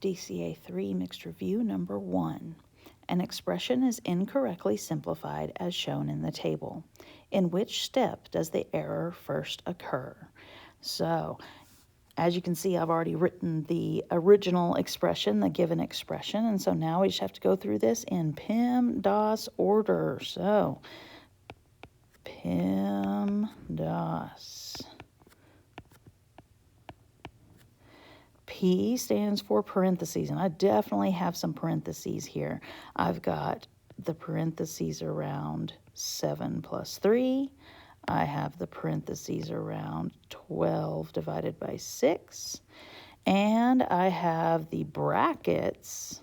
DCA 3 Mixed Review number 1. An expression is incorrectly simplified as shown in the table. In which step does the error first occur? So, as you can see, I've already written the original expression, the given expression, and so now we just have to go through this in PEMDAS order. So, PEMDAS. P stands for parentheses, and I definitely have some parentheses here. I've got the parentheses around 7 plus 3. I have the parentheses around 12 divided by 6. And I have the brackets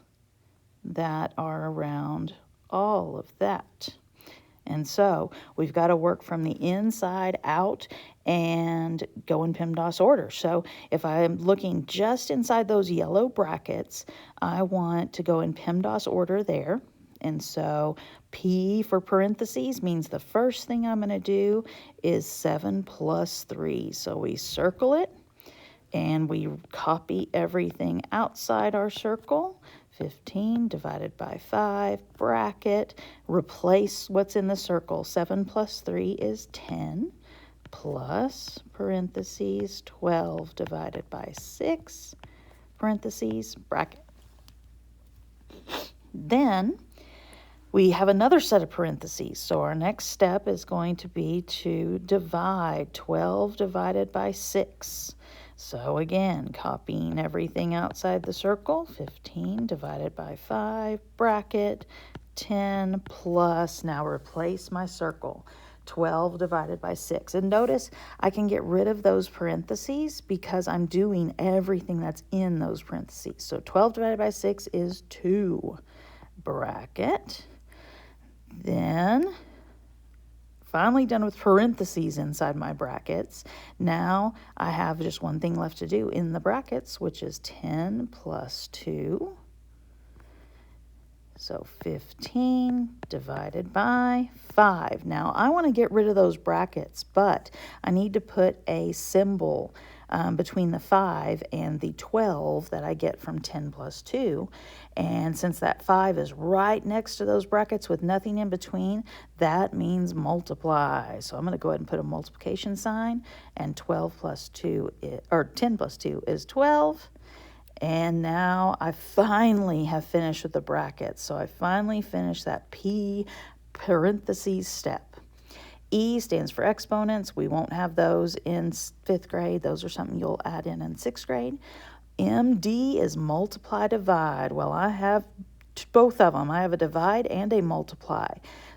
that are around all of that. And so we've got to work from the inside out and go in PEMDAS order. So if I'm looking just inside those yellow brackets, I want to go in PEMDAS order there. And so P for parentheses means the first thing I'm going to do is 7 plus 3. So we circle it and we copy everything outside our circle. 15 divided by 5, bracket, replace what's in the circle. 7 plus 3 is 10, plus, parentheses, 12 divided by 6, parentheses, bracket. Then we have another set of parentheses. So our next step is going to be to divide 12 divided by 6. So again, copying everything outside the circle, 15 divided by 5, bracket, 10 plus, now replace my circle, 12 divided by 6. And notice I can get rid of those parentheses because I'm doing everything that's in those parentheses. So 12 divided by 6 is 2, bracket. Then finally done with parentheses inside my brackets. Now I have just one thing left to do in the brackets, which is 10 plus 2. So 15 divided by 5. Now I want to get rid of those brackets, but I need to put a symbol between the 5 and the 12 that I get from 10 plus 2. And since that 5 is right next to those brackets with nothing in between, that means multiply. So I'm going to go ahead and put a multiplication sign, and 12 plus 2 is, or 10 plus 2 is 12. And now I finally have finished with the brackets. So I finally finished that P parentheses step. E stands for exponents. We won't have those in 5th grade. Those are something you'll add in 6th grade. MD is multiply, divide. Well, I have both of them. I have a divide and a multiply.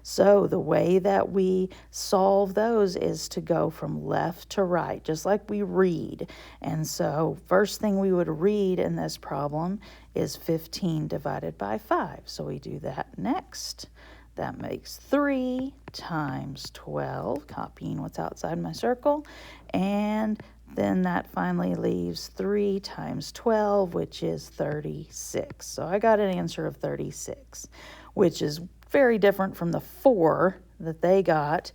So the way that we solve those is to go from left to right, just like we read. And so first thing we would read in this problem is 15 divided by 5. So we do that next. That makes 3 times 12, copying what's outside my circle. And then that finally leaves 3 times 12, which is 36. So I got an answer of 36, which is very different from the 4 that they got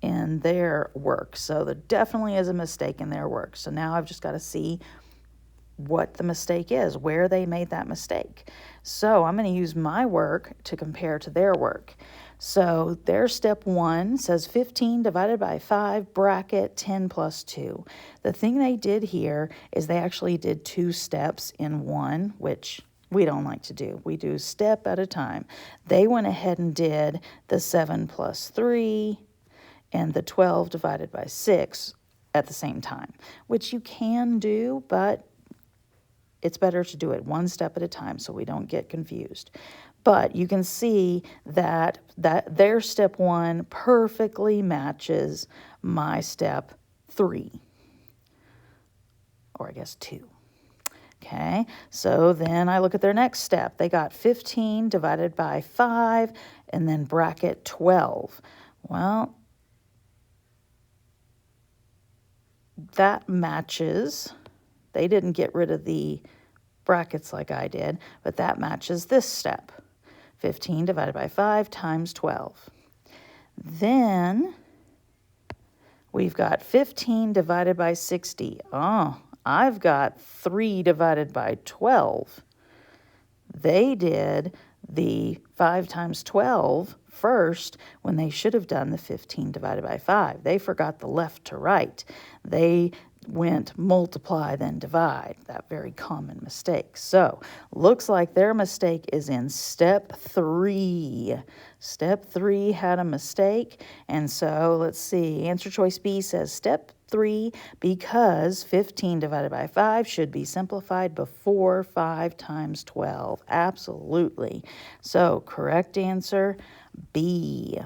in their work. So there definitely is a mistake in their work. So now I've just got to see what the mistake is, where they made that mistake. So I'm going to use my work to compare to their work. So their step 1 says 15 divided by 5, bracket, 10 plus 2. The thing they did here is they actually did 2 steps in one, which we don't like to do. We do step at a time. They went ahead and did the 7 plus 3 and the 12 divided by 6 at the same time, which you can do, but it's better to do it one step at a time so we don't get confused. But you can see that their step 1 perfectly matches my step 3, or I guess 2. Okay, so then I look at their next step. They got 15 divided by 5 and then bracket 12. Well, that matches. They didn't get rid of the brackets like I did, but that matches this step. 15 divided by 5 times 12. Then we've got 15 divided by 60. Oh, I've got 3 divided by 12. They did the 5 times 12 first when they should have done the 15 divided by 5. They forgot the left to right. They went multiply, then divide, that very common mistake. So, looks like their mistake is in step 3. Step 3 had a mistake, and so let's see, answer choice B says step 3 because 15 divided by 5 should be simplified before 5 times 12. Absolutely. So, correct answer B.